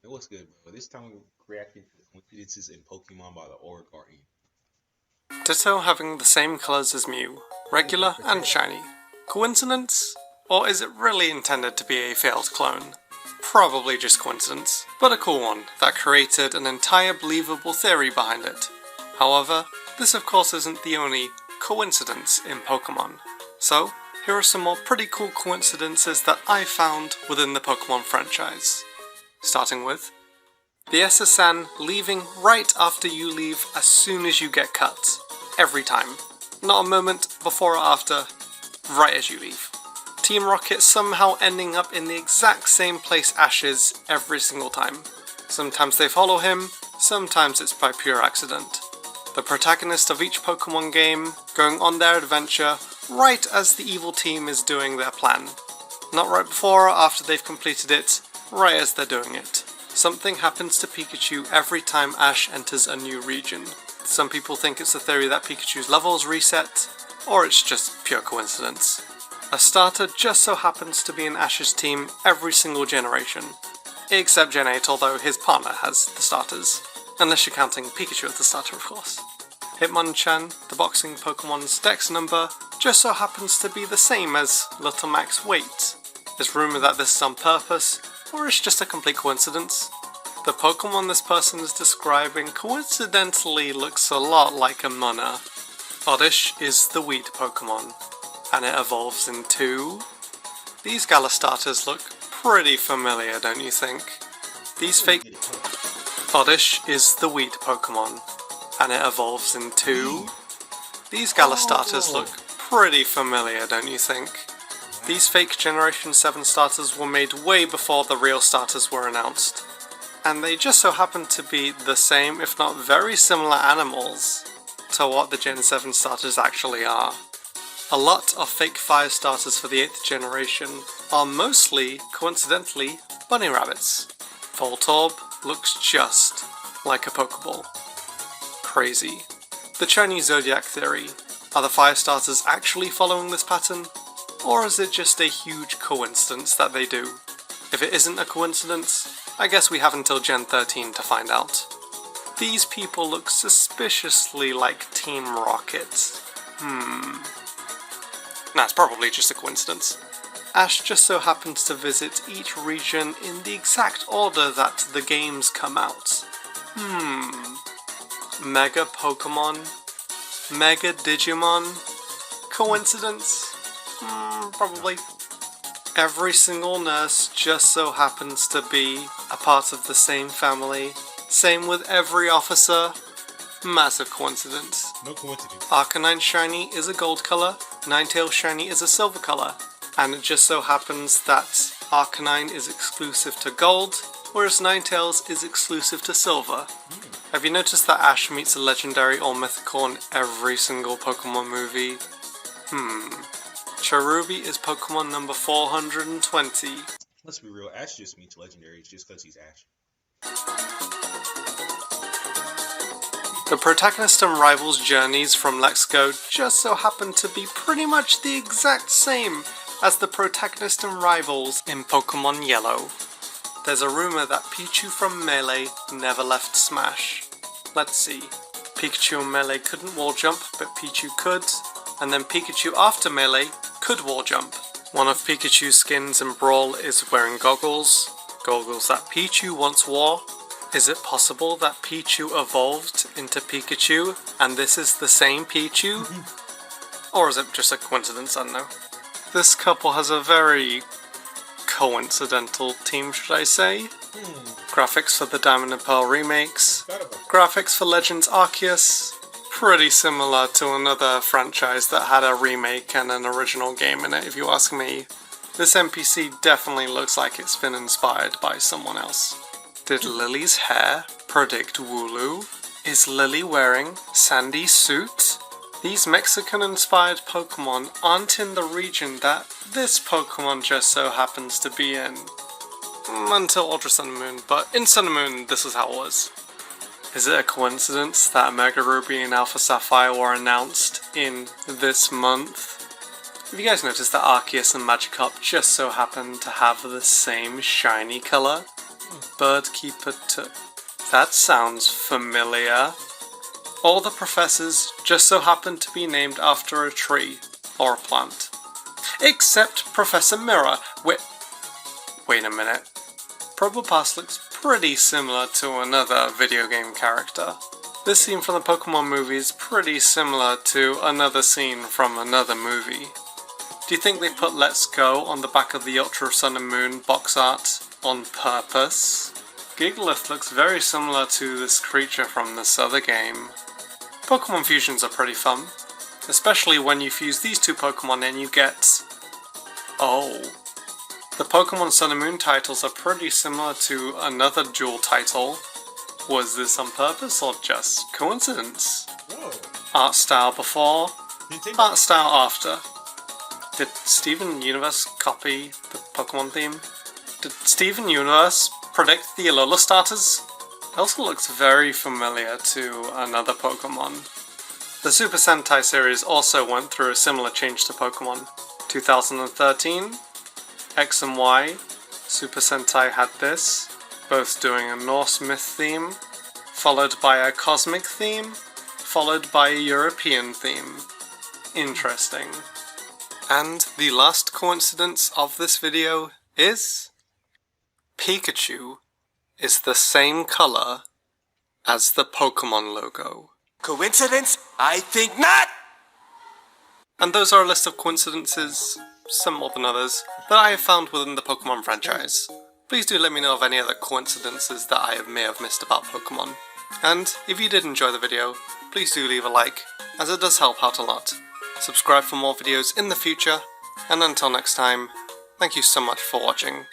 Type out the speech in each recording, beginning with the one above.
Hey, what's good, bro? This time we're reacting to the coincidences in Pokemon by the Aura Guardian. Ditto having the same colours as Mew, regular and shiny. Coincidence? Or is it really intended to be a failed clone? Probably just coincidence, but a cool one that created an entire believable theory behind it. However, this of course isn't the only coincidence in Pokemon. So, here are some more pretty cool coincidences that I found within the Pokemon franchise. Starting with the SSN leaving right after you leave as soon as you get cut. Every time. Not a moment before or after, right as you leave. Team Rocket somehow ending up in the exact same place Ash is every single time. Sometimes they follow him, sometimes it's by pure accident. The protagonist of each Pokemon game going on their adventure right as the evil team is doing their plan. Not right before or after they've completed it, right as they're doing it. Something happens to Pikachu every time Ash enters a new region. Some people think it's a theory that Pikachu's levels reset, or it's just pure coincidence. A starter just so happens to be in Ash's team every single generation. Except Gen 8, although his partner has the starters. Unless you're counting Pikachu as the starter, of course. Hitmonchan, the boxing Pokemon's dex number, just so happens to be the same as Little Mac's weight. There's rumour that this is on purpose, or it's just a complete coincidence. The Pokemon this person is describing coincidentally looks a lot like a Munna. Oddish is the weed Pokemon, and it evolves into... These Gala starters look pretty familiar, don't you think? These fake... Oddish is the weed Pokemon, and it evolves into... These Gala starters look pretty familiar, don't you think? These fake Generation 7 starters were made way before the real starters were announced. And they just so happen to be the same, if not very similar animals to what the Gen 7 starters actually are. A lot of fake fire starters for the 8th generation are mostly, coincidentally, bunny rabbits. Voltorb looks just like a Pokeball. Crazy. The Chinese Zodiac theory. Are the fire starters actually following this pattern? Or is it just a huge coincidence that they do? If it isn't a coincidence, I guess we have until Gen 13 to find out. These people look suspiciously like Team Rocket. Nah, it's probably just a coincidence. Ash just so happens to visit each region in the exact order that the games come out. Mega Pokemon? Mega Digimon? Coincidence? Probably. Every single nurse just so happens to be a part of the same family. Same with every officer. Massive coincidence. No coincidence. Arcanine Shiny is a gold colour, Ninetales Shiny is a silver colour, and it just so happens that Arcanine is exclusive to gold, whereas Ninetales is exclusive to silver. Have you noticed that Ash meets a legendary or mythical in every single Pokemon movie? Cherubi is Pokemon number 420. Let's be real, Ash just meets legendaries just because he's Ash. The protagonist and rival's journeys from Let's Go just so happen to be pretty much the exact same as the protagonist and rivals in Pokemon Yellow. There's a rumour that Pichu from Melee never left Smash. Let's see. Pikachu in Melee couldn't wall jump, but Pichu could, and then Pikachu after Melee could wall jump. One of Pikachu's skins in Brawl is wearing goggles that Pichu once wore. Is it possible that Pichu evolved into Pikachu and this is the same Pichu? Or is it just a coincidence? I don't know. This couple has a very coincidental team, should I say? Graphics for the Diamond and Pearl remakes. Graphics for Legends Arceus. Pretty similar to another franchise that had a remake and an original game in it, if you ask me. This NPC definitely looks like it's been inspired by someone else. Did Lily's hair predict Wooloo? Is Lily wearing Sandy's suit? These Mexican-inspired Pokemon aren't in the region that this Pokemon just so happens to be in. Until Ultra Sun and Moon, but in Sun and Moon this is how it was. Is it a coincidence that Mega Ruby and Alpha Sapphire were announced in this month? Have you guys noticed that Arceus and Magikarp just so happen to have the same shiny colour? bird keeper to... That sounds familiar. All the professors just so happen to be named after a tree or a plant. Except Professor Mirror. Wait a minute. Probopass looks pretty similar to another video game character. This scene from the Pokemon movie is pretty similar to another scene from another movie. Do you think they put Let's Go on the back of the Ultra Sun and Moon box art on purpose? Gigalith looks very similar to this creature from this other game. Pokemon fusions are pretty fun, especially when you fuse these two Pokemon and you get... Oh. The Pokemon Sun and Moon titles are pretty similar to another dual title. Was this on purpose or just coincidence? Whoa. Art style before, Nintendo. art style after. Did Steven Universe copy the Pokemon theme? Did Steven Universe predict the Alola starters? It also looks very familiar to another Pokemon. The Super Sentai series also went through a similar change to Pokemon. 2013, X and Y, Super Sentai had this, both doing a Norse myth theme, followed by a cosmic theme, followed by a European theme. Interesting. And the last coincidence of this video is... Pikachu is the same color as the Pokemon logo. Coincidence? I think not! And those are a list of coincidences, some more than others, that I have found within the Pokemon franchise. Please do let me know of any other coincidences that I may have missed about Pokemon. And if you did enjoy the video, please do leave a like, as it does help out a lot. Subscribe for more videos in the future, and until next time, thank you so much for watching.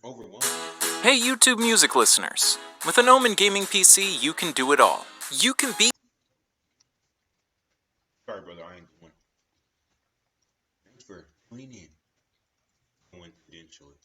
Over one. Hey YouTube music listeners, with an Omen Gaming PC, you can do it all. You can be... Sorry, brother, I ain't going. Thanks for tuning in. Coincidentally.